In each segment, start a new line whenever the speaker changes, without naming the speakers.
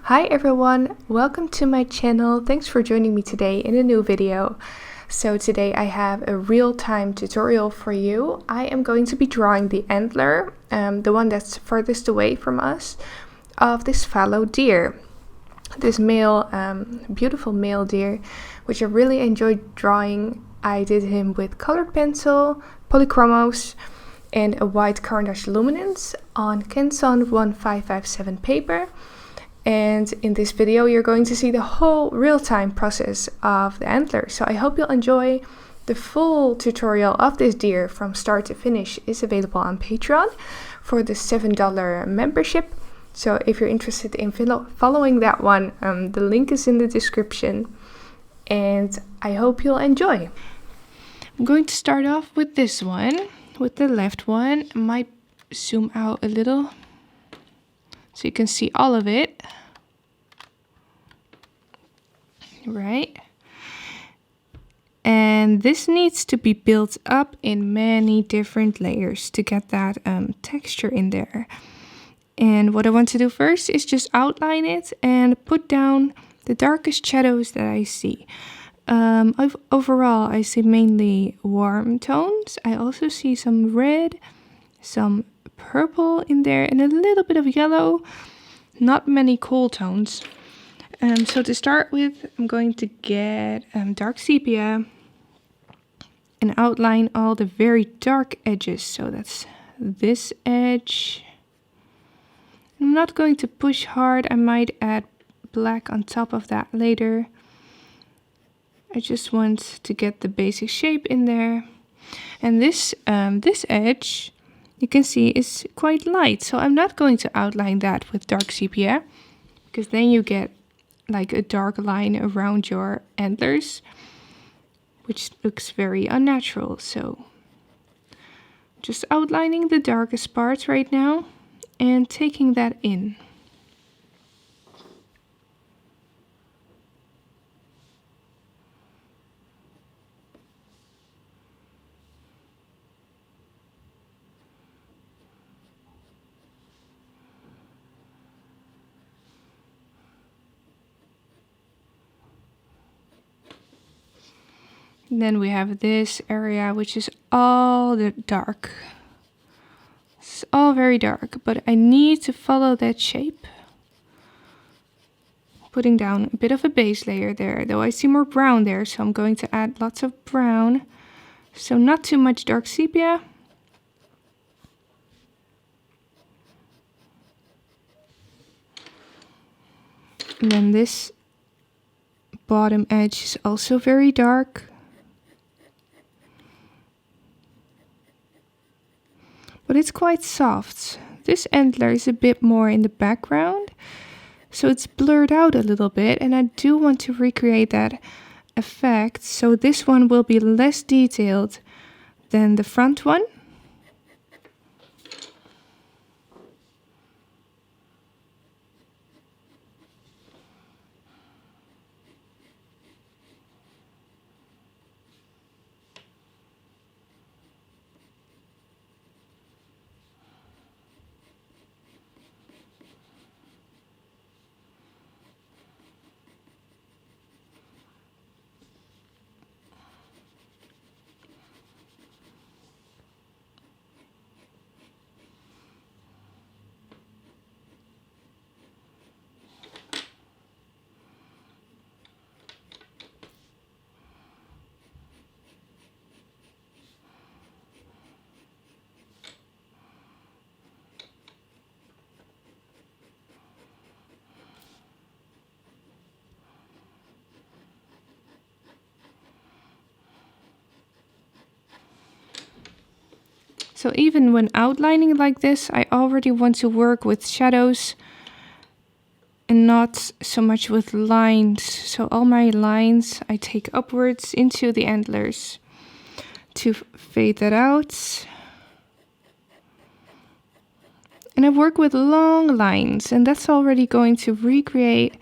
Hi everyone, welcome to my channel. Thanks for joining me today in a new video. So today I have a real-time tutorial for you. I am going to be drawing the antler, the one that's furthest away from us, of this fallow deer. This male, beautiful male deer, which I really enjoyed drawing. I did him with colored pencil, polychromos, and a white Caran luminance on Canson 1557 paper. And in this video you're going to see the whole real-time process of the antler. So I hope you'll enjoy. The full tutorial of this deer from start to finish is available on Patreon for the $7 membership. So if you're interested in following that one, the link is in the description. And I hope you'll enjoy. I'm going to start off with this one, with the left one. I might zoom out a little so you can see all of it. Right. And this needs to be built up in many different layers to get that texture in there. And what I want to do first is just outline it and put down the darkest shadows that I see. Overall, I see mainly warm tones. I also see some red, some purple in there, and a little bit of yellow. Not many cool tones. So to start with, I'm going to get dark sepia and outline all the very dark edges. So that's this edge. I'm not going to push hard. I might add black on top of that later. I just want to get the basic shape in there. And this edge, you can see, is quite light. So I'm not going to outline that with dark sepia, because then you get like a dark line around your antlers, which looks very unnatural. So just outlining the darkest parts right now and taking that in. Then we have this area, which is all the dark. It's all very dark, but I need to follow that shape. Putting down a bit of a base layer there, though I see more brown there, so I'm going to add lots of brown. So not too much dark sepia. And then this bottom edge is also very dark. But it's quite soft. This antler is a bit more in the background, so it's blurred out a little bit, and I do want to recreate that effect. So this one will be less detailed than the front one. So even when outlining like this, I already want to work with shadows and not so much with lines. So all my lines I take upwards into the antlers to fade that out. And I work with long lines, and that's already going to recreate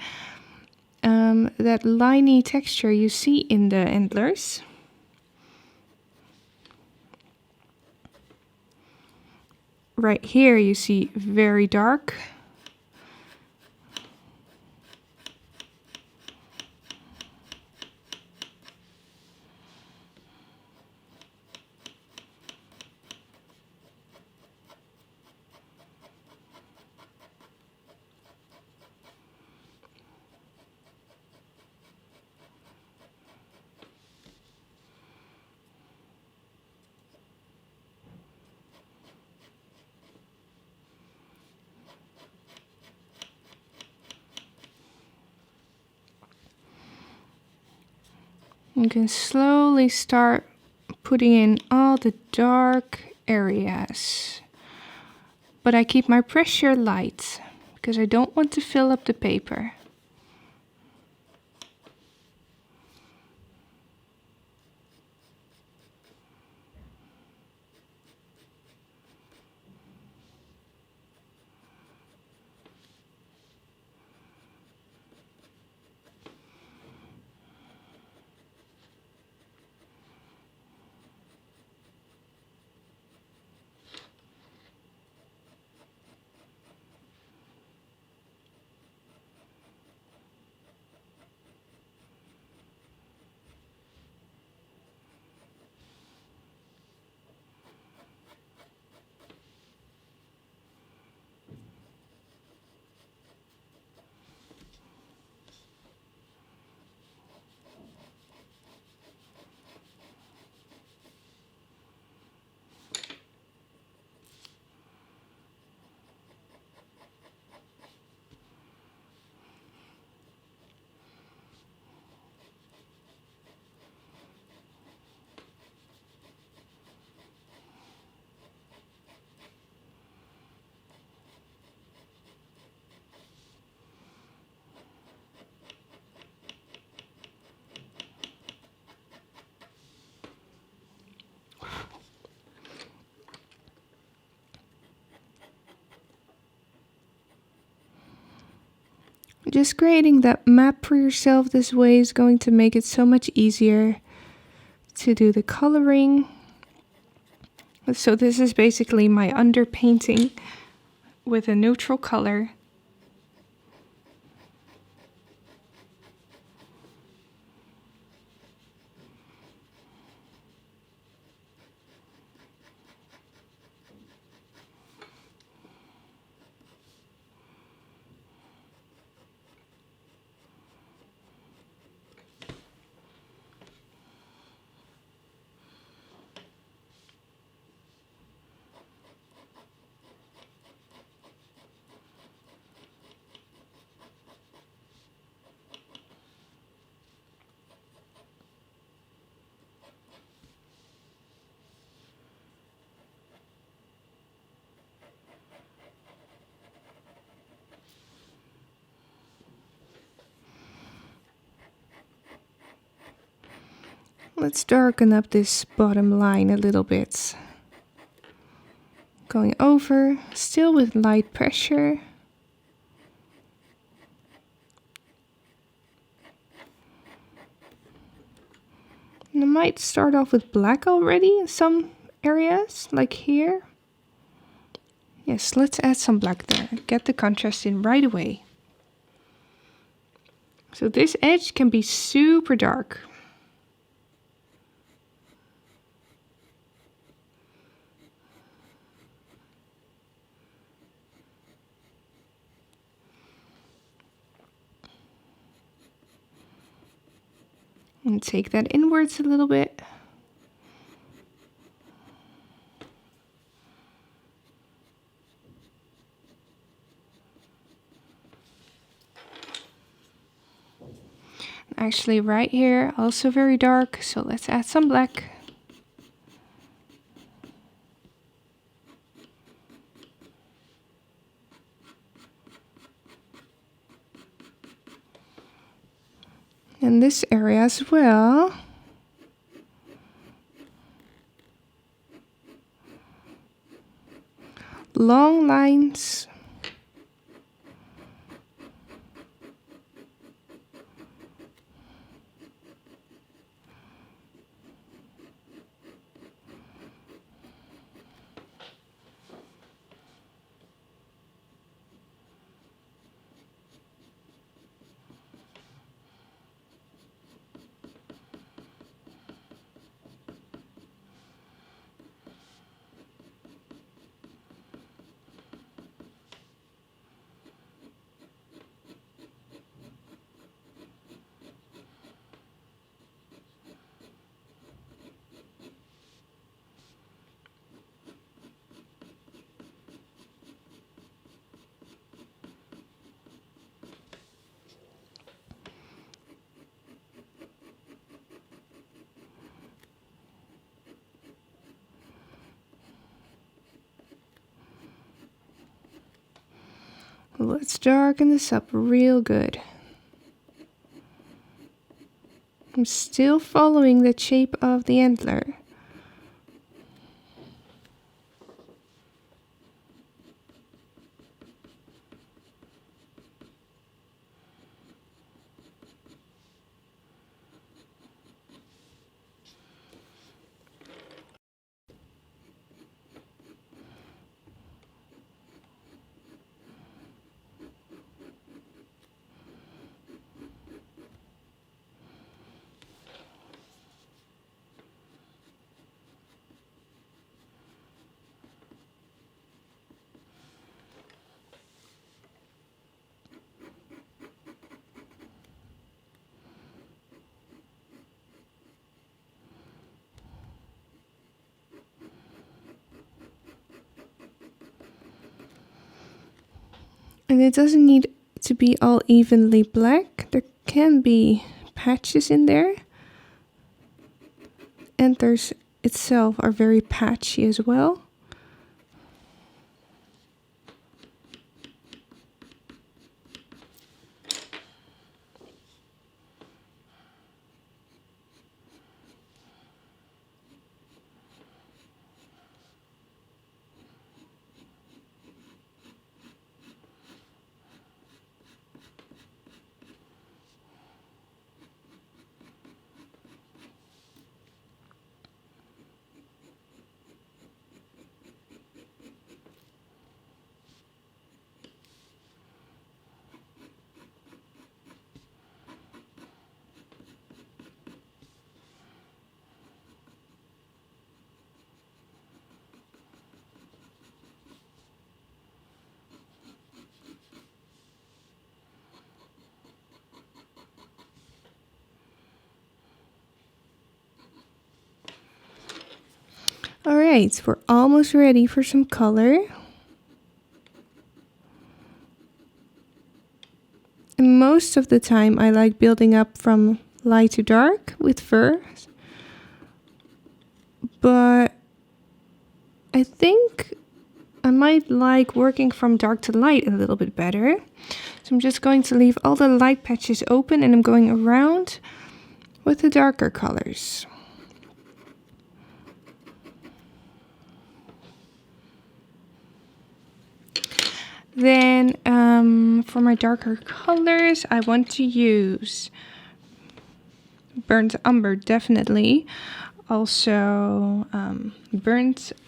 that liney texture you see in the antlers. Right here you see very dark. You can slowly start putting in all the dark areas. But I keep my pressure light because I don't want to fill up the paper. Just creating that map for yourself this way is going to make it so much easier to do the coloring. So this is basically my underpainting with a neutral color. Let's darken up this bottom line a little bit. Going over, still with light pressure. And I might start off with black already in some areas, like here. Yes, let's add some black there. Get the contrast in right away. So this edge can be super dark. And take that inwards a little bit. Actually right here, also very dark, so let's add some black. And this area as well. Long lines. Let's darken this up real good. I'm still following the shape of the antler. And it doesn't need to be all evenly black. There can be patches in there. Antlers itself are very patchy as well. Alright, we're almost ready for some color. And most of the time I like building up from light to dark with fur. But I think I might like working from dark to light a little bit better. So I'm just going to leave all the light patches open and I'm going around with the darker colors. Then for my darker colors, I want to use burnt umber, definitely. Also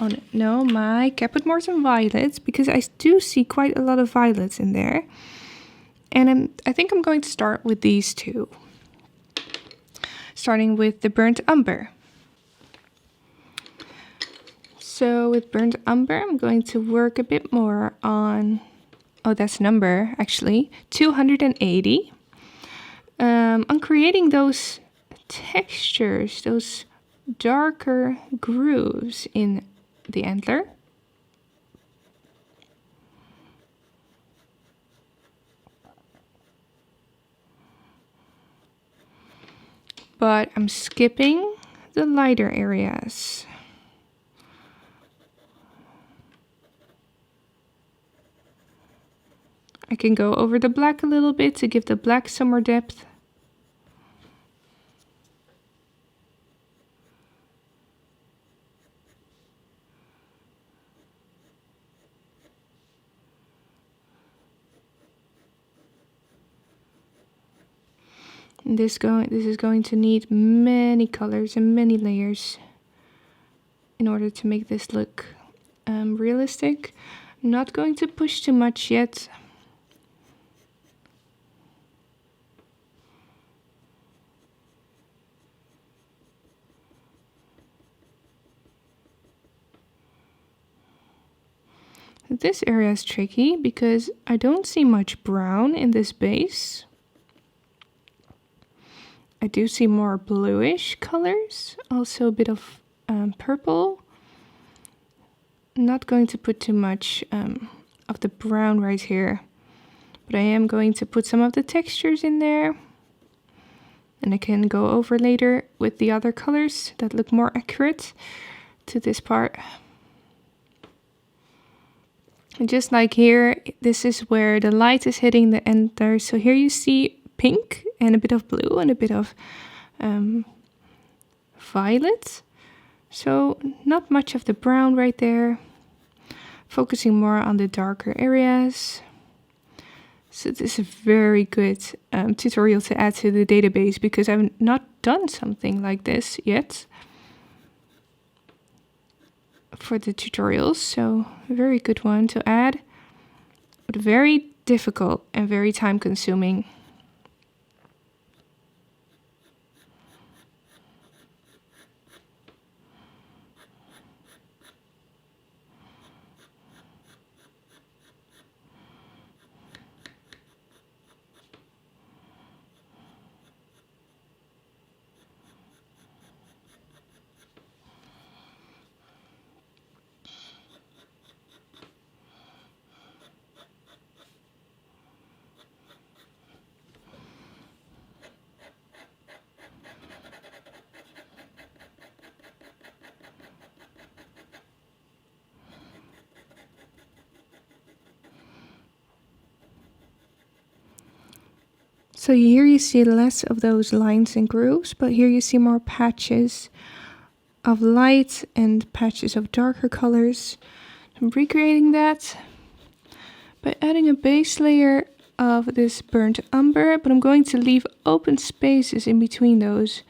my caput mortem violets, because I do see quite a lot of violets in there. And I think I'm going to start with these two. Starting with the burnt umber. So with burnt umber, I'm going to work a bit more on, oh, that's number actually, 280. On creating those textures, those darker grooves in the antler. But I'm skipping the lighter areas. I can go over the black a little bit to give the black some more depth. And this is going to need many colors and many layers in order to make this look realistic. I'm not going to push too much yet. This area is tricky because I don't see much brown in this base. I do see more bluish colors, also a bit of purple. I'm not going to put too much of the brown right here, but I am going to put some of the textures in there. And I can go over later with the other colors that look more accurate to this part. And just like here, this is where the light is hitting the antler. So here you see pink and a bit of blue and a bit of violet. So not much of the brown right there. Focusing more on the darker areas. So this is a very good tutorial to add to the database because I've not done something like this yet for the tutorials. So a very good one to add, but very difficult and very time consuming. So here you see less of those lines and grooves, but here you see more patches of light and patches of darker colors. I'm recreating that by adding a base layer of this burnt umber, but I'm going to leave open spaces in between those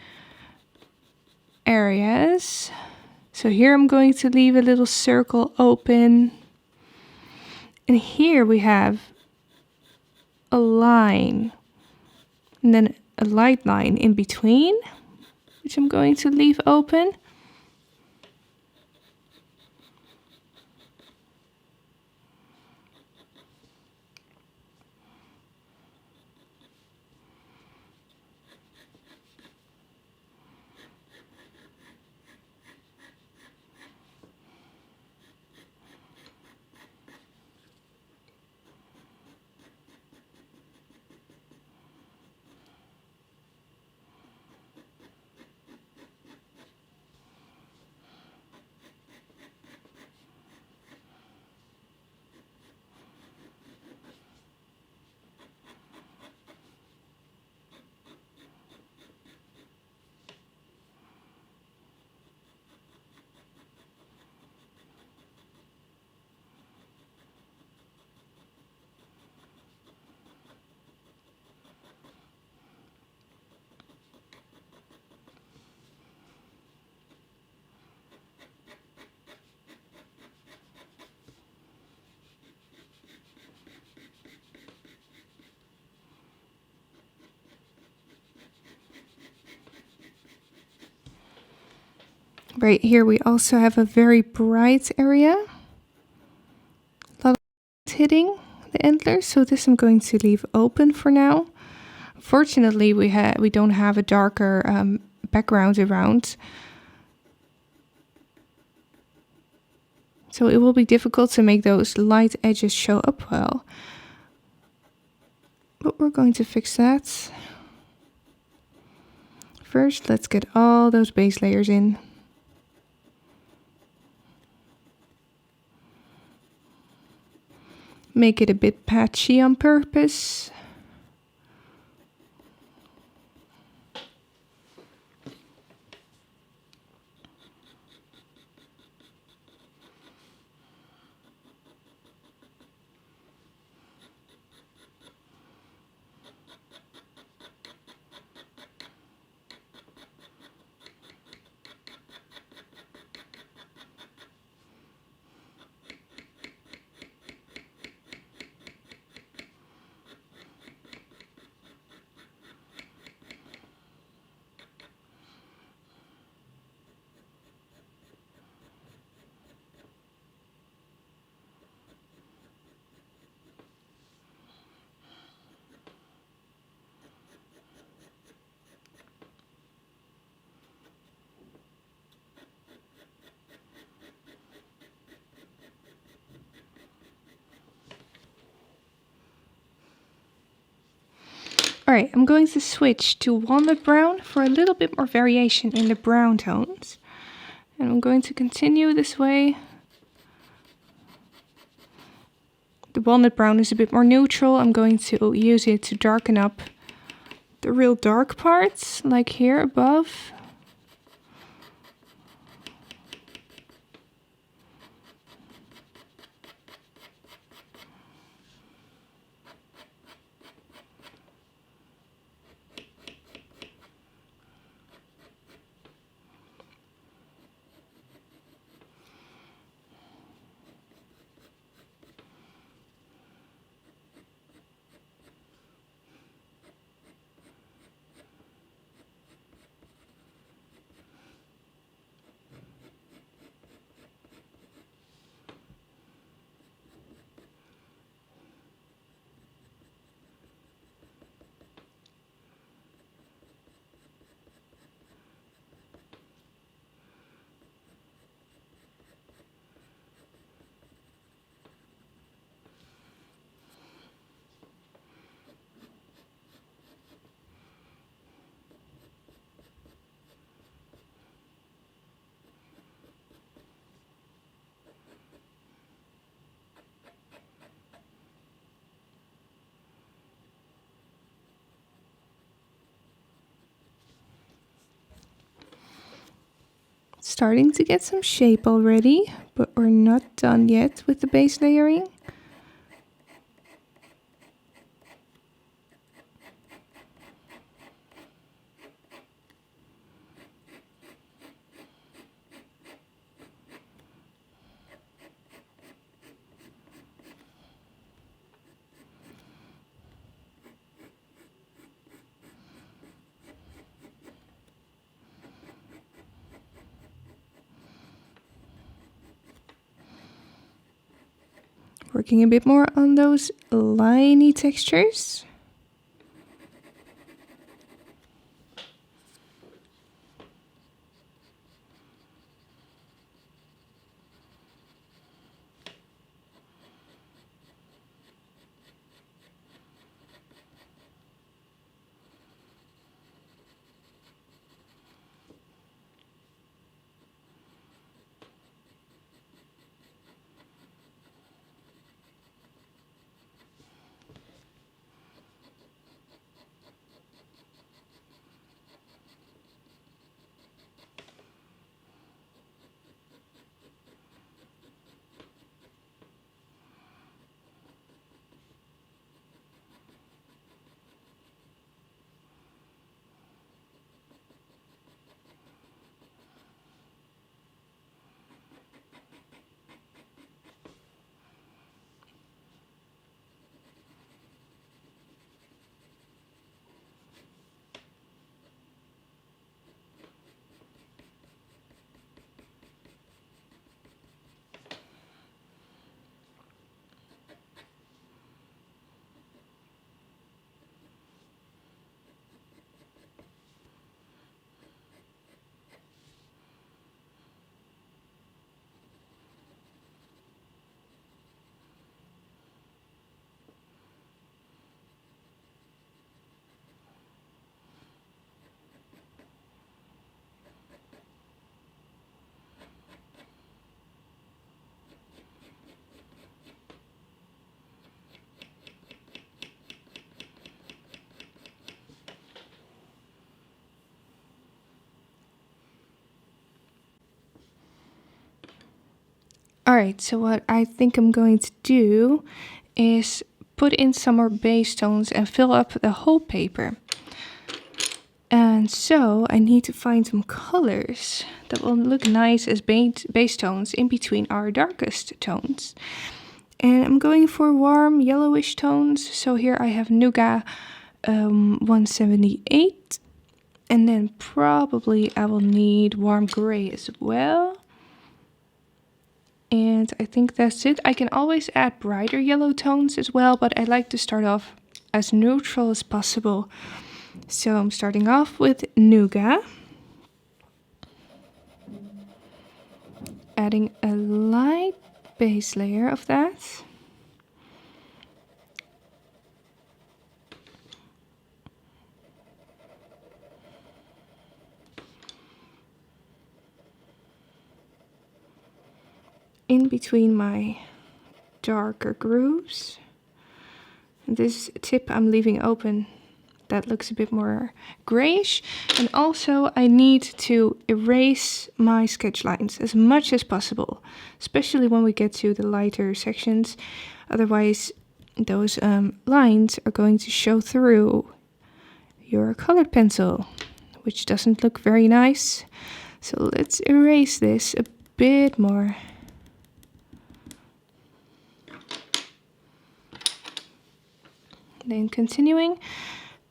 areas. So here I'm going to leave a little circle open. And here we have a line. And then a light line in between, which I'm going to leave open. Right here we also have a very bright area. A lot of light hitting the antlers, so this I'm going to leave open for now. Fortunately, we don't have a darker background around. So it will be difficult to make those light edges show up well. But we're going to fix that. First, let's get all those base layers in. Make it a bit patchy on purpose. Alright, I'm going to switch to walnut brown for a little bit more variation in the brown tones. And I'm going to continue this way. the walnut brown is a bit more neutral, I'm going to use it to darken up the real dark parts, like here above. Starting to get some shape already, but we're not done yet with the base layering. Working a bit more on those liney textures. Alright, so what I think I'm going to do is put in some more base tones and fill up the whole paper. And so I need to find some colors that will look nice as base tones in between our darkest tones. And I'm going for warm yellowish tones. So here I have Nougat 178. And then probably I will need warm gray as well. And I think that's it. I can always add brighter yellow tones as well, but I like to start off as neutral as possible. So I'm starting off with Nougat. Adding a light base layer of that. In between my darker grooves. This tip I'm leaving open, that looks a bit more grayish. And also I need to erase my sketch lines as much as possible, especially when we get to the lighter sections. Otherwise those lines are going to show through your colored pencil, which doesn't look very nice. So let's erase this a bit more. Then continuing,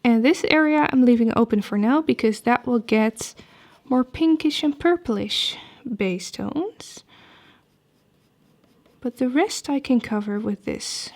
and this area I'm leaving open for now because that will get more pinkish and purplish base tones. But the rest I can cover with this.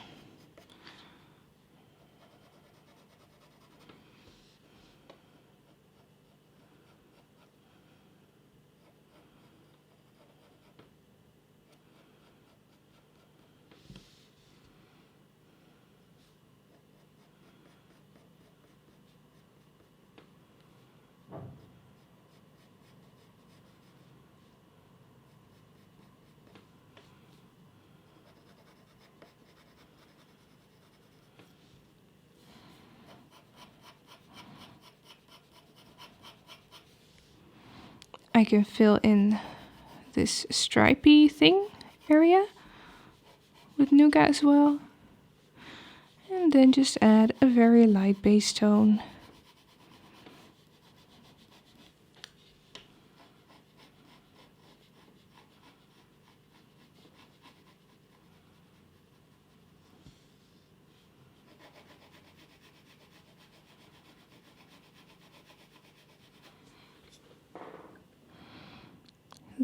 I can fill in this stripy thing area with nougat as well. And then just add a very light base tone.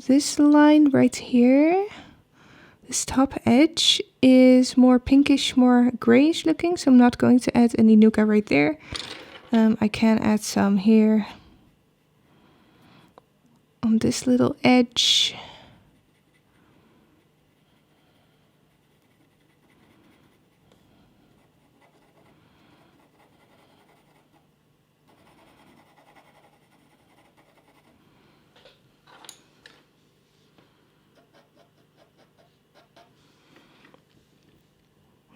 This line right here, this top edge is more pinkish, more grayish looking, so I'm not going to add any nougat right there. I can add some here on this little edge.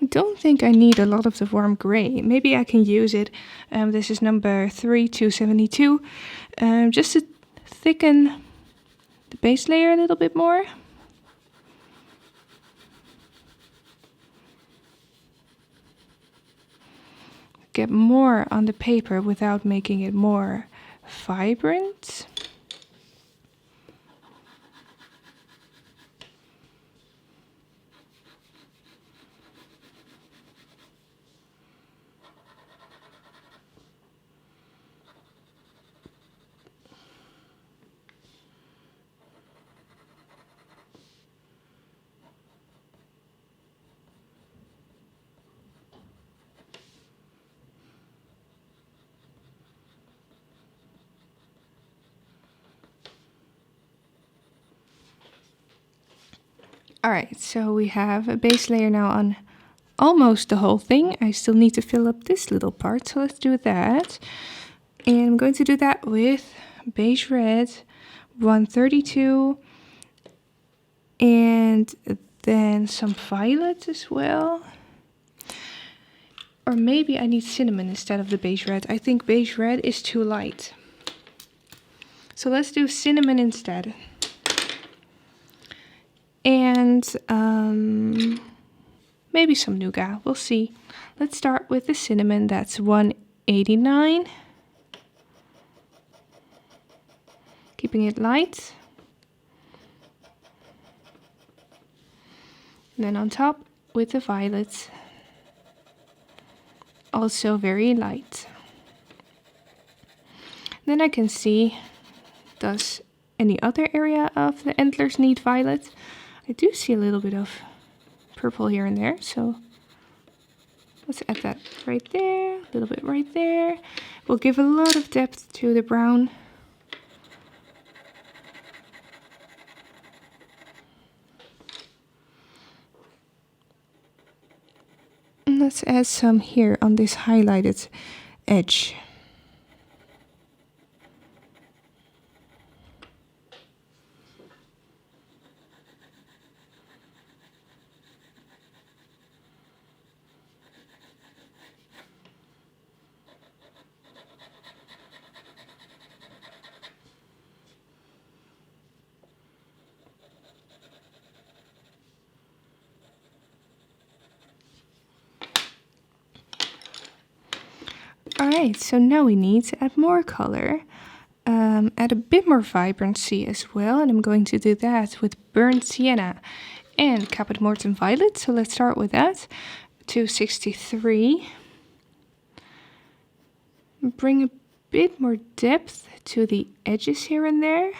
I don't think I need a lot of the warm gray. Maybe I can use it. This is number 3272. Just to thicken the base layer a little bit more. Get more on the paper without making it more vibrant. Alright, so we have a base layer now on almost the whole thing. I still need to fill up this little part, so let's do that. And I'm going to do that with beige red, 132, and then some violet as well. Or maybe I need cinnamon instead of the beige red. I think beige red is too light. So let's do cinnamon instead. And maybe some nougat, we'll see. Let's start with the cinnamon, that's 189. Keeping it light. And then on top with the violet, also very light. Then I can see, does any other area of the antlers need violet? I do see a little bit of purple here and there, so let's add that right there, a little bit right there. We'll give a lot of depth to the brown. And let's add some here on this highlighted edge. Alright, so now we need to add more color. Add a bit more vibrancy as well, and I'm going to do that with burnt sienna and Caput Mortem Violet. So let's start with that. 263. Bring a bit more depth to the edges here and there.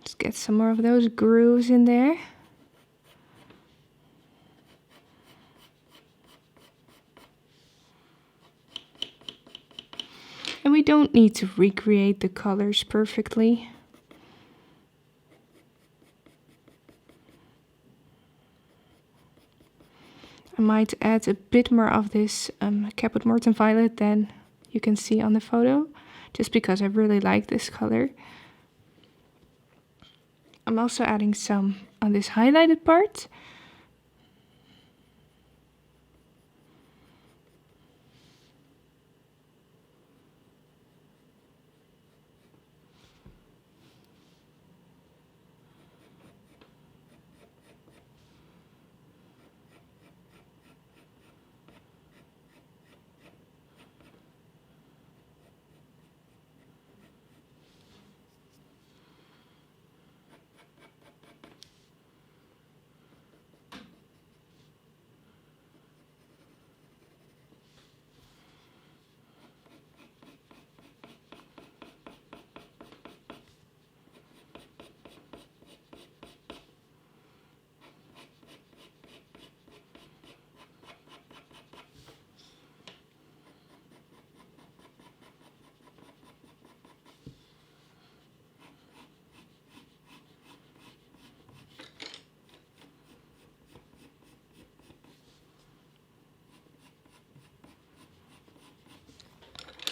Let's get some more of those grooves in there. And we don't need to recreate the colors perfectly. I might add a bit more of this Caput Mortem Violet than you can see on the photo, just because I really like this color. I'm also adding some on this highlighted part.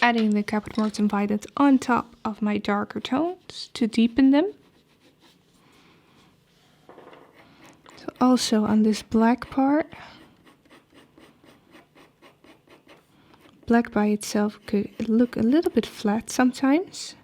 Adding the Caput Mortem Violet on top of my darker tones to deepen them. So also on this black part. Black by itself could look a little bit flat sometimes.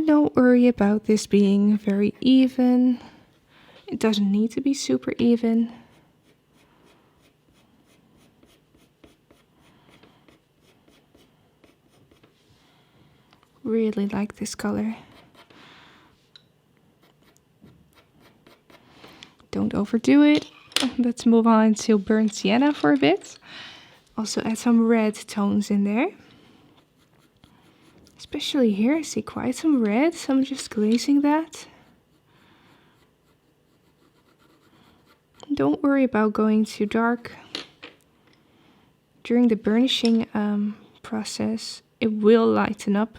Don't worry about this being very even. It doesn't need to be super even. Really like this color. Don't overdo it. Let's move on to burnt sienna for a bit. Also add some red tones in there. Especially here, I see quite some red, so I'm just glazing that. Don't worry about going too dark. During the burnishing process, it will lighten up.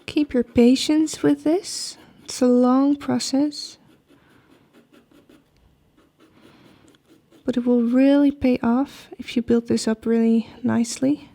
Keep your patience with this. It's a long process, but it will really pay off if you build this up really nicely.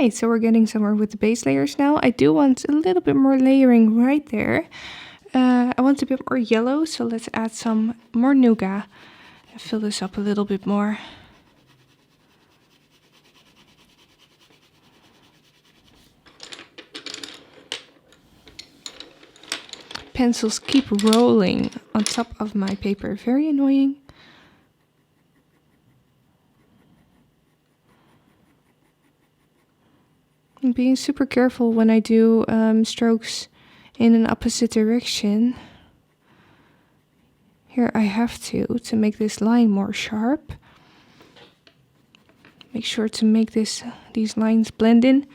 Alright, so we're getting somewhere with the base layers now. I do want a little bit more layering right there. I want a bit more yellow, so let's add some more nougat and fill this up a little bit more. Pencils keep rolling on top of my paper, very annoying. I'm being super careful when I do strokes in an opposite direction. Here I have to make this line more sharp. Make sure to make these lines blend in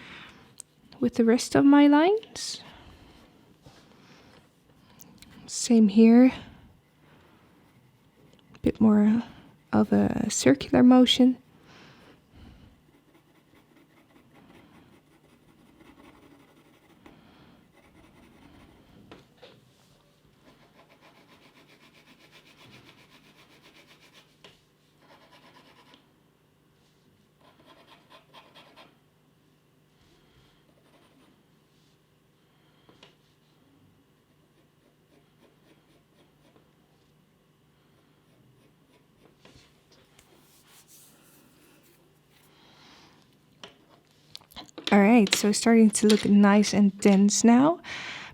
with the rest of my lines. Same here. A bit more of a circular motion. Alright, so it's starting to look nice and dense now.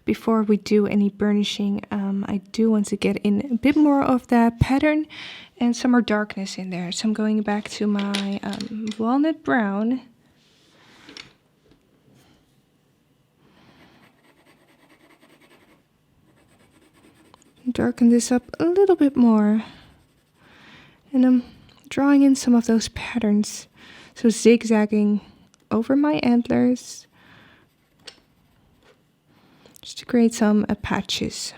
Before we do any burnishing, I do want to get in a bit more of that pattern and some more darkness in there. So I'm going back to my walnut brown. Darken this up a little bit more. And I'm drawing in some of those patterns. So zigzagging over my antlers, just to create some patches.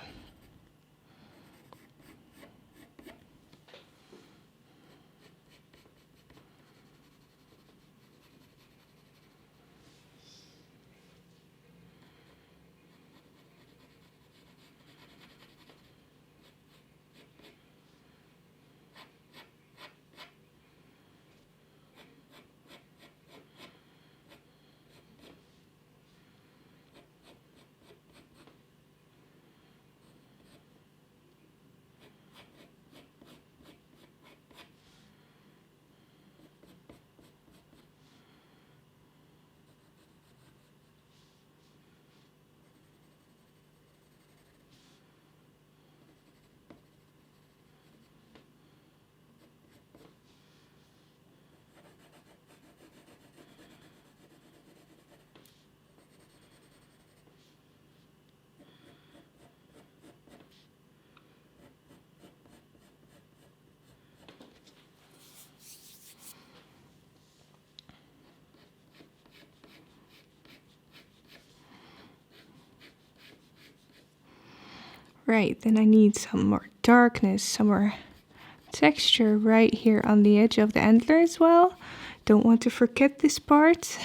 Right, then I need some more darkness, some more texture right here on the edge of the antler as well. Don't want to forget this part.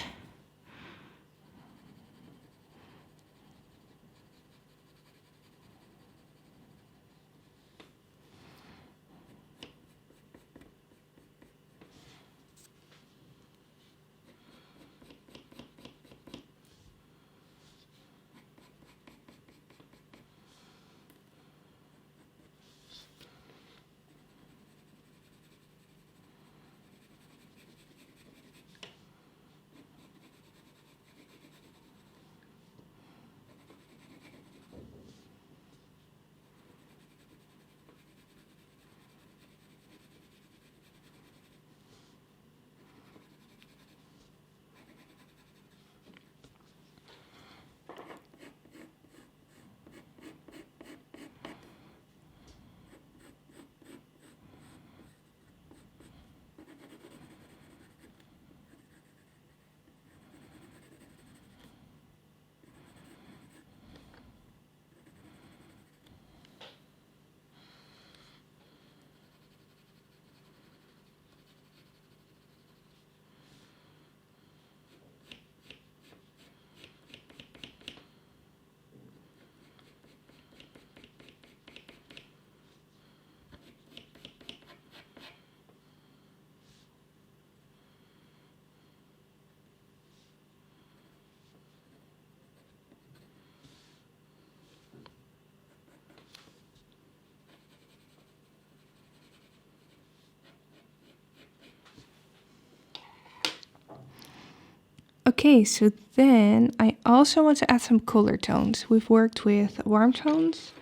Okay, so then I also want to add some cooler tones. We've worked with warm tones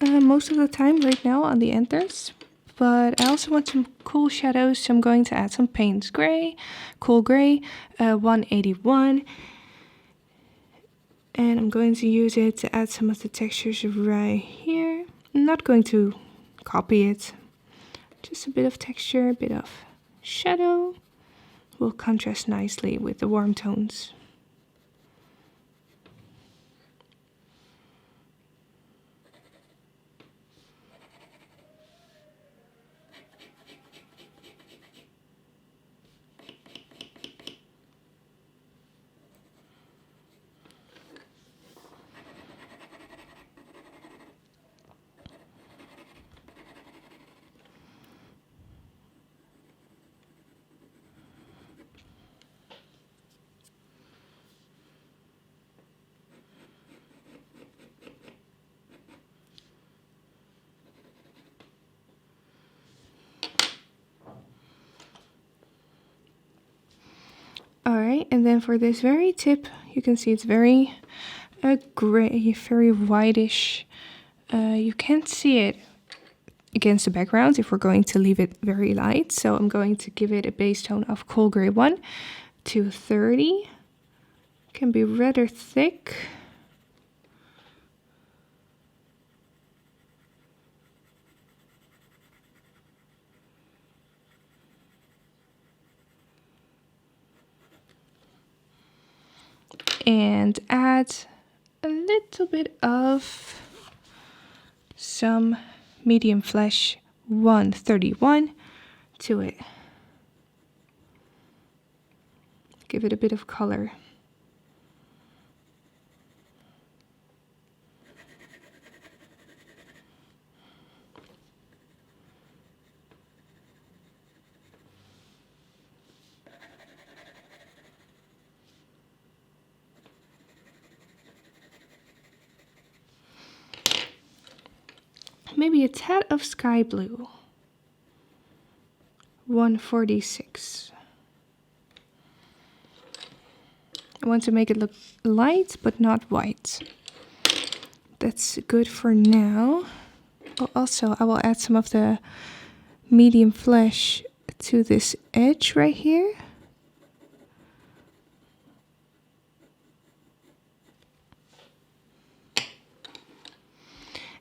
most of the time right now on the antlers, but I also want some cool shadows, so I'm going to add some Payne's Gray, Cool Gray, 181, and I'm going to use it to add some of the textures right here. I'm not going to copy it, just a bit of texture, a bit of shadow will contrast nicely with the warm tones. Alright, and then for this very tip, you can see it's very gray, very whitish. You can't see it against the background if we're going to leave it very light. So I'm going to give it a base tone of Cool Gray 1 to 30. Can be rather thick. And add a little bit of some medium flesh 131 to it. Give it a bit of color. Maybe a tad of sky blue. 146. I want to make it look light but not white. That's good for now. Oh, also, I will add some of the medium flesh to this edge right here.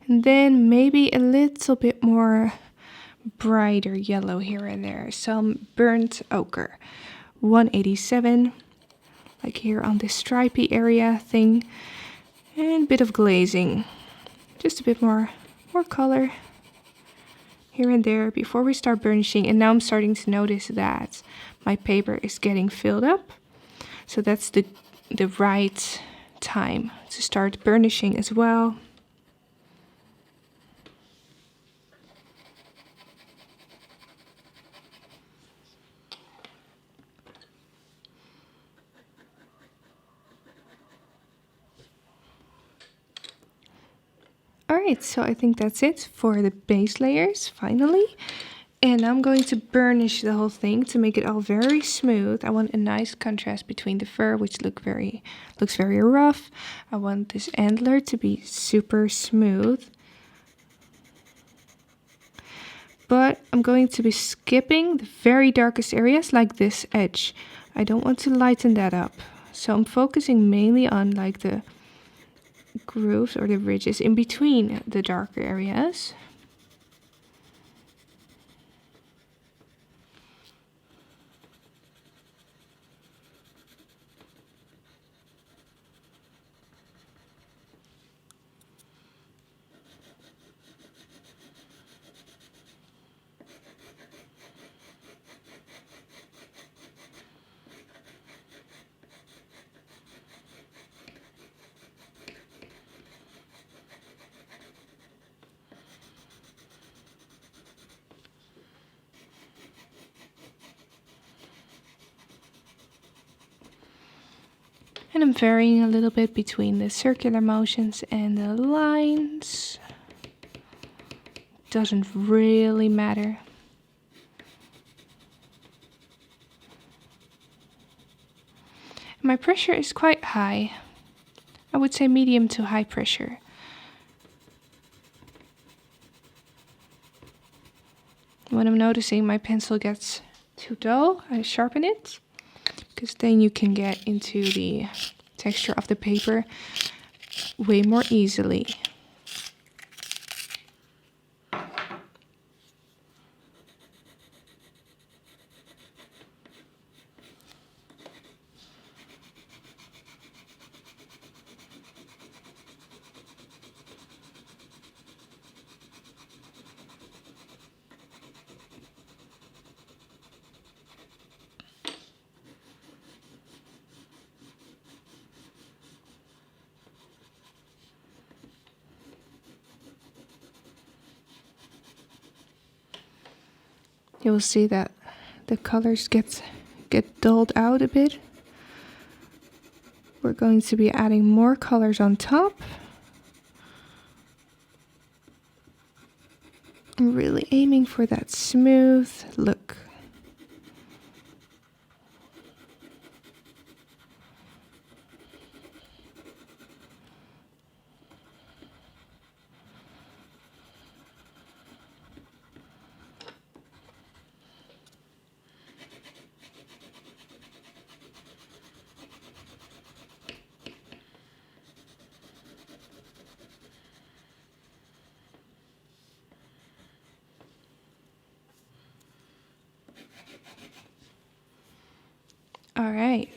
And then maybe a little bit more brighter yellow here and there. Some burnt ochre. 187. Like here on this stripy area thing. And a bit of glazing. Just a bit more color here and there before we start burnishing. And now I'm starting to notice that my paper is getting filled up. So that's the right time to start burnishing as well. Alright, so I think that's it for the base layers, finally. And I'm going to burnish the whole thing to make it all very smooth. I want a nice contrast between the fur, which looks very rough. I want this antler to be super smooth. But I'm going to be skipping the very darkest areas, like this edge. I don't want to lighten that up. So I'm focusing mainly on like the grooves or the ridges in between the darker areas. And I'm varying a little bit between the circular motions and the lines. Doesn't really matter. my pressure is quite high. I would say medium to high pressure. When I'm noticing my pencil gets too dull, I sharpen it, because then you can get into the texture of the paper way more easily. You will see that the colors get dulled out a bit. We're going to be adding more colors on top. I'm really aiming for that smooth look. All right.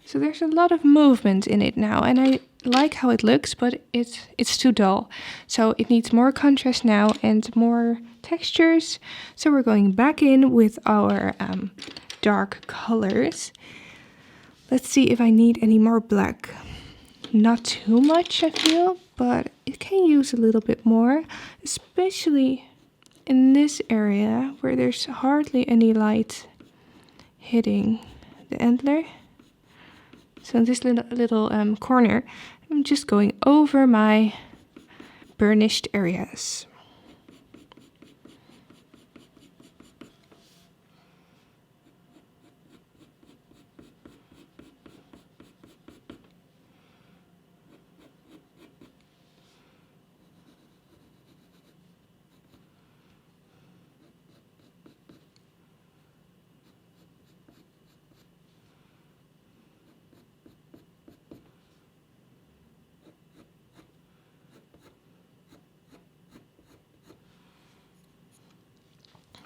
So there's a lot of movement in it now, and I like how it looks, but it's too dull. So it needs more contrast now and more textures. So we're going back in with our dark colors. Let's see if I need any more black. Not too much, I feel, but it can use a little bit more, especially in this area where there's hardly any light hitting the antler. So in this little corner, I'm just going over my burnished areas.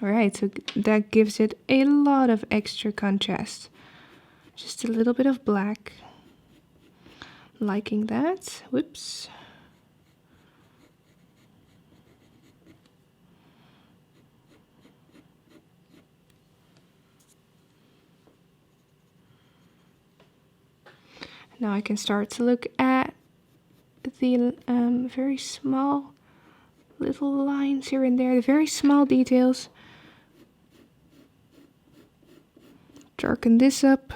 Alright, so that gives it a lot of extra contrast. Just a little bit of black. Liking that. Whoops. Now I can start to look at the very small little lines here and there, the very small details. Darken this up.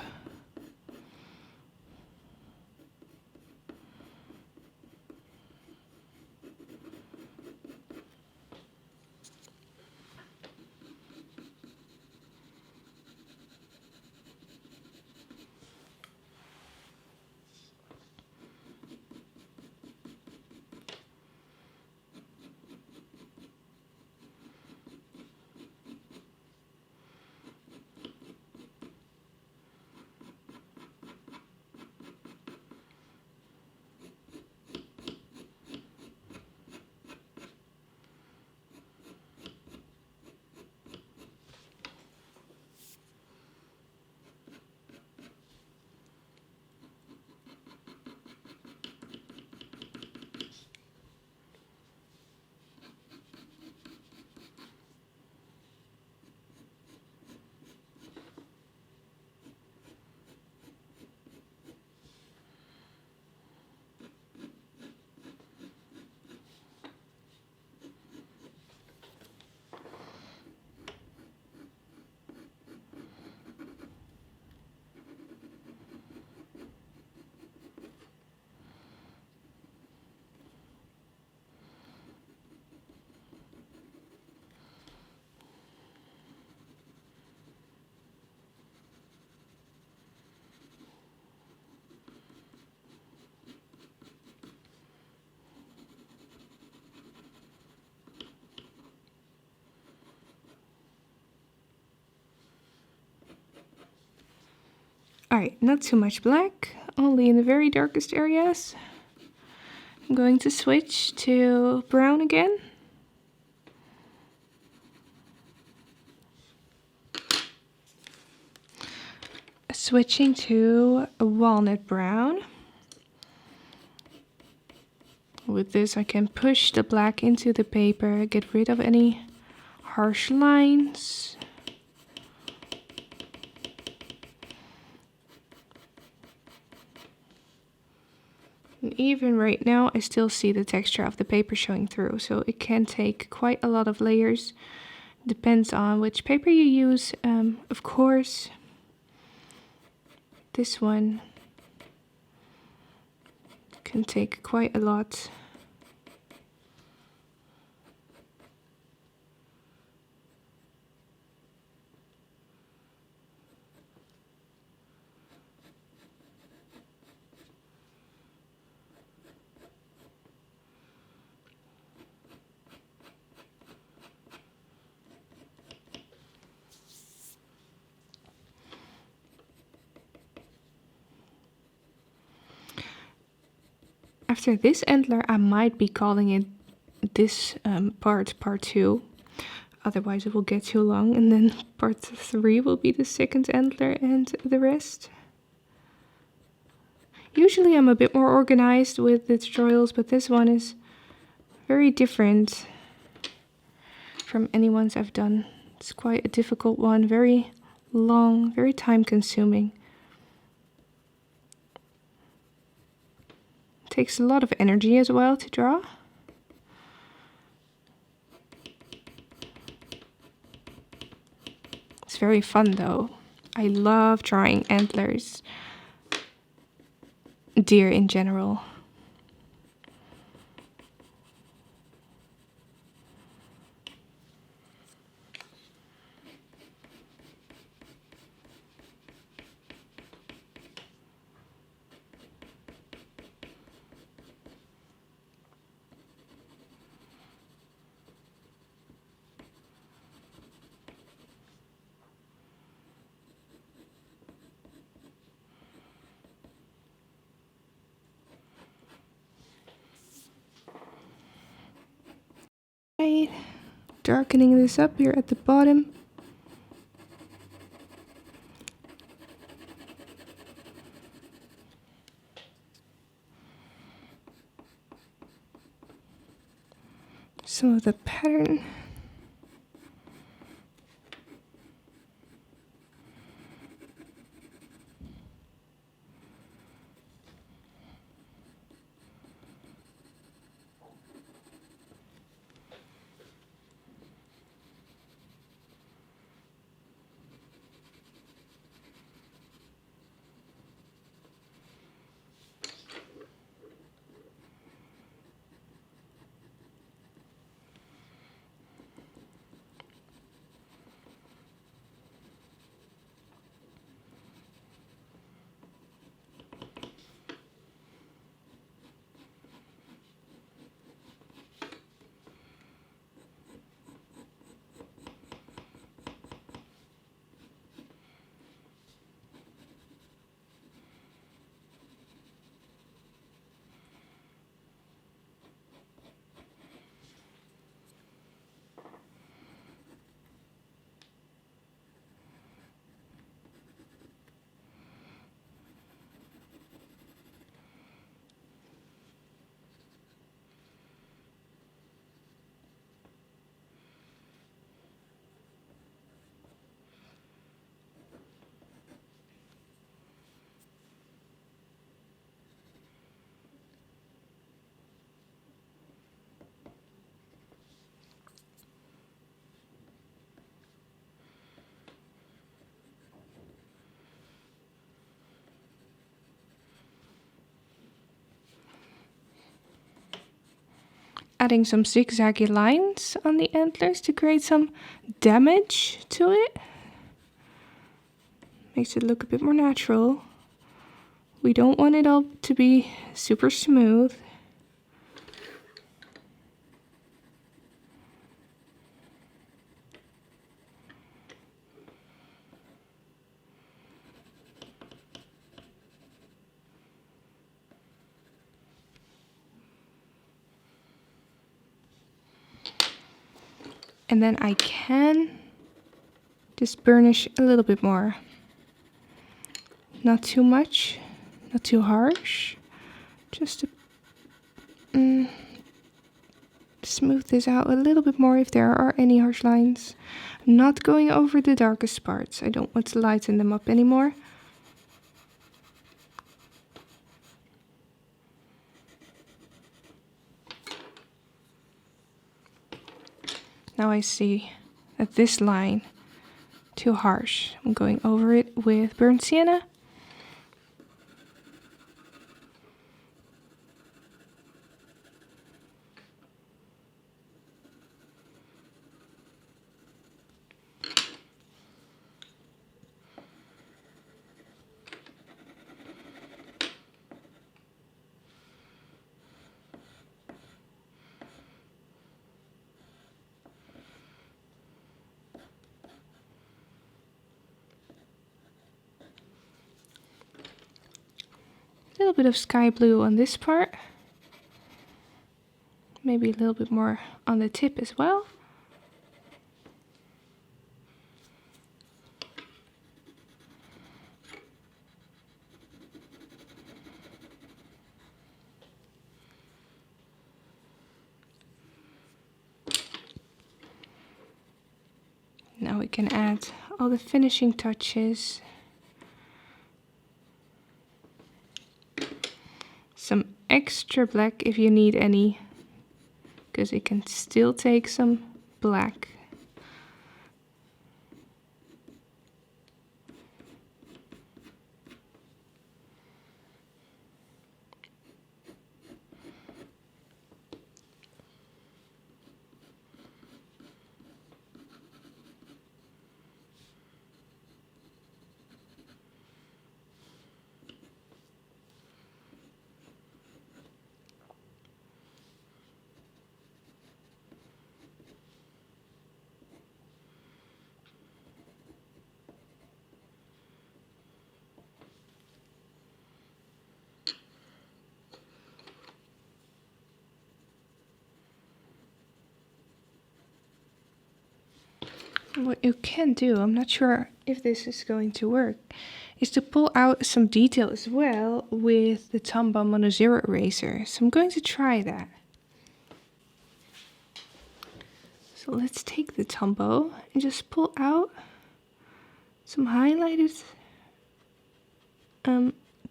Alright, not too much black, only in the very darkest areas. I'm going to switch to brown again. Switching to a walnut brown. With this I can push the black into the paper, get rid of any harsh lines. And even right now I still see the texture of the paper showing through, so it can take quite a lot of layers. Depends on which paper you use, of course. This one can take quite a lot. After this antler, I might be calling it this part 2. Otherwise it will get too long, and then part 3 will be the second antler and the rest. Usually I'm a bit more organized with the tutorials, but this one is very different from any ones I've done. It's quite a difficult one, very long, very time consuming. Takes a lot of energy as well to draw. It's very fun though. I love drawing antlers, deer in general. Darkening this up here at the bottom. Some of the pattern. Adding some zigzaggy lines on the antlers to create some damage to it. Makes it look a bit more natural. We don't want it all to be super smooth. And then I can just burnish a little bit more. Not too much, not too harsh. Just to smooth this out a little bit more if there are any harsh lines. I'm not going over the darkest parts. I don't want to lighten them up anymore. Now I see that this line too harsh. I'm going over it with burnt sienna. A little bit of sky blue on this part. Maybe a little bit more on the tip as well. Now we can add all the finishing touches. Some extra black if you need any, because it can still take some black. What you can do, I'm not sure if this is going to work, is to pull out some detail as well with the Tombow Mono Zero eraser. So I'm going to try that. So let's take the Tombow and just pull out some highlighted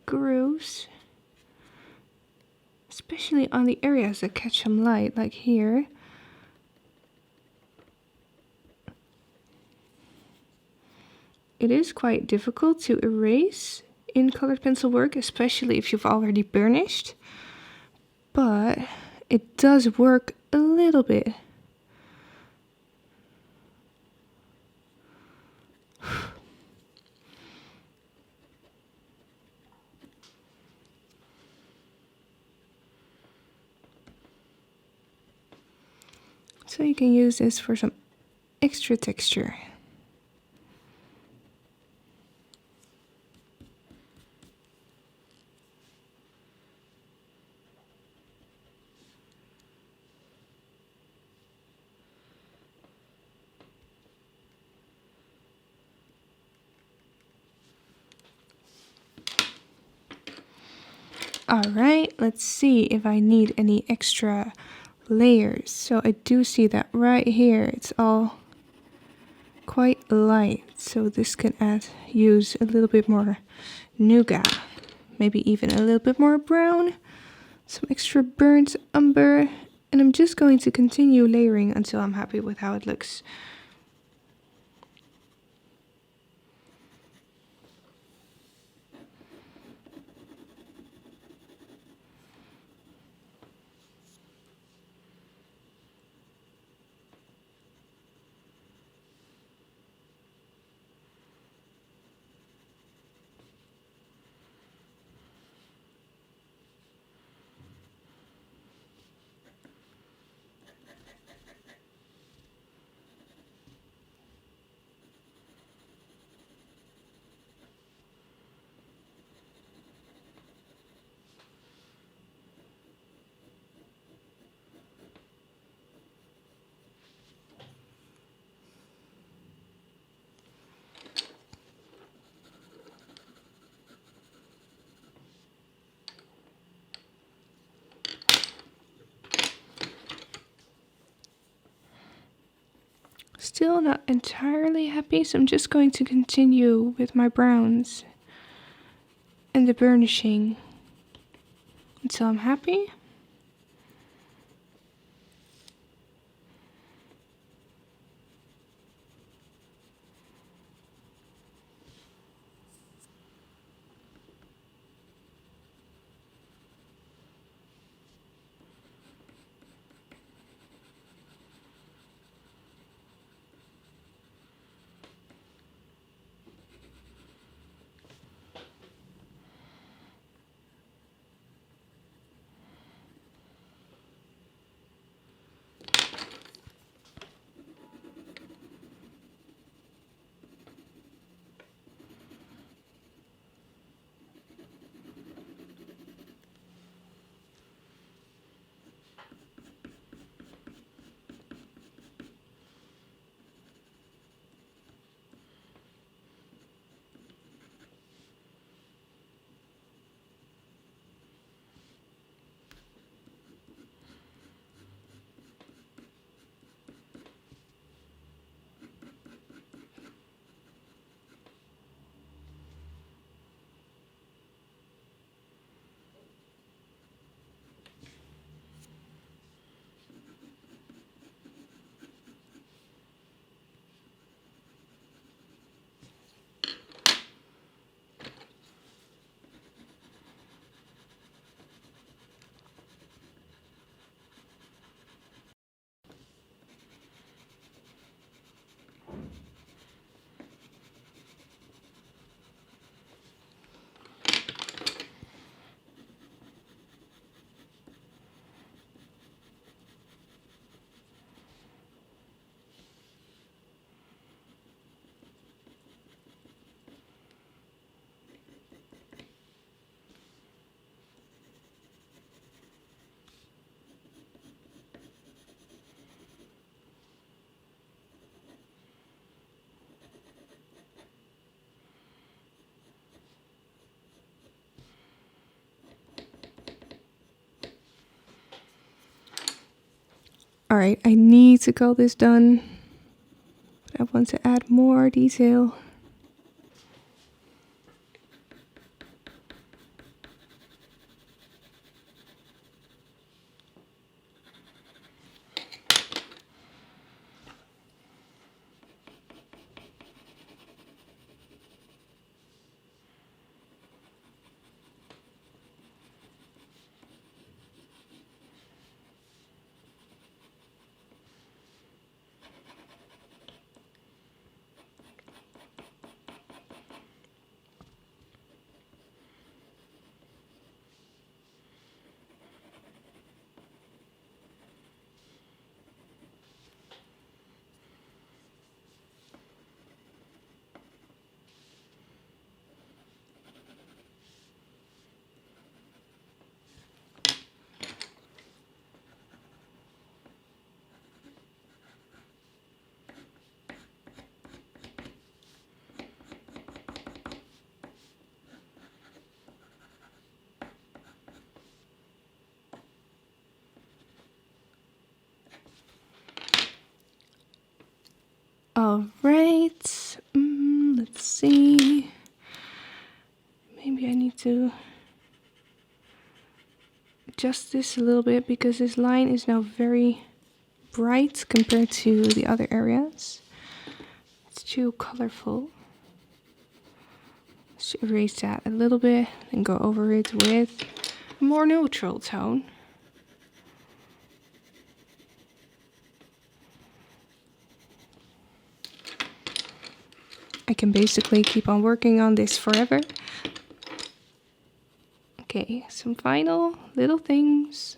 grooves, especially on the areas that catch some light, like here. It is quite difficult to erase in colored pencil work, especially if you've already burnished, but it does work a little bit. So you can use this for some extra texture. Alright, let's see if I need any extra layers. So I do see that right here it's all quite light, so this can use a little bit more nougat, maybe even a little bit more brown, some extra burnt umber, and I'm just going to continue layering until I'm happy with how it looks. still not entirely happy, so I'm just going to continue with my browns and the burnishing until I'm happy. Alright, I need to call this done, but I want to add more detail. Alright, let's see. Maybe I need to adjust this a little bit because this line is now very bright compared to the other areas. It's too colorful. Let's erase that a little bit and go over it with a more neutral tone. I can basically keep on working on this forever. Okay, some final little things.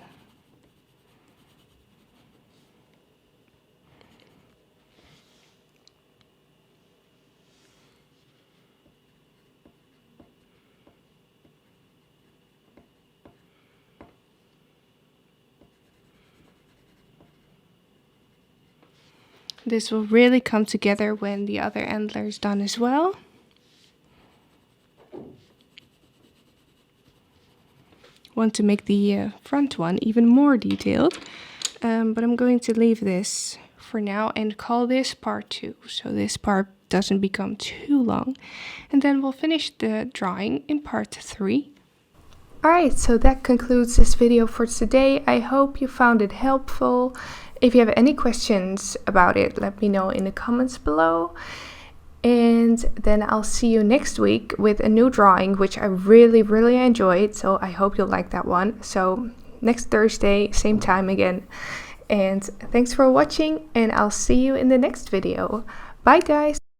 This will really come together when the other antler is done as well. Want to make the front one even more detailed, but I'm going to leave this for now and call this part 2, so this part doesn't become too long. And then we'll finish the drawing in part 3. Alright, so that concludes this video for today. I hope you found it helpful. If you have any questions about it, let me know in the comments below. And then I'll see you next week with a new drawing, which I really enjoyed. So I hope you'll like that one. So next Thursday, same time again. And thanks for watching, and I'll see you in the next video. Bye guys!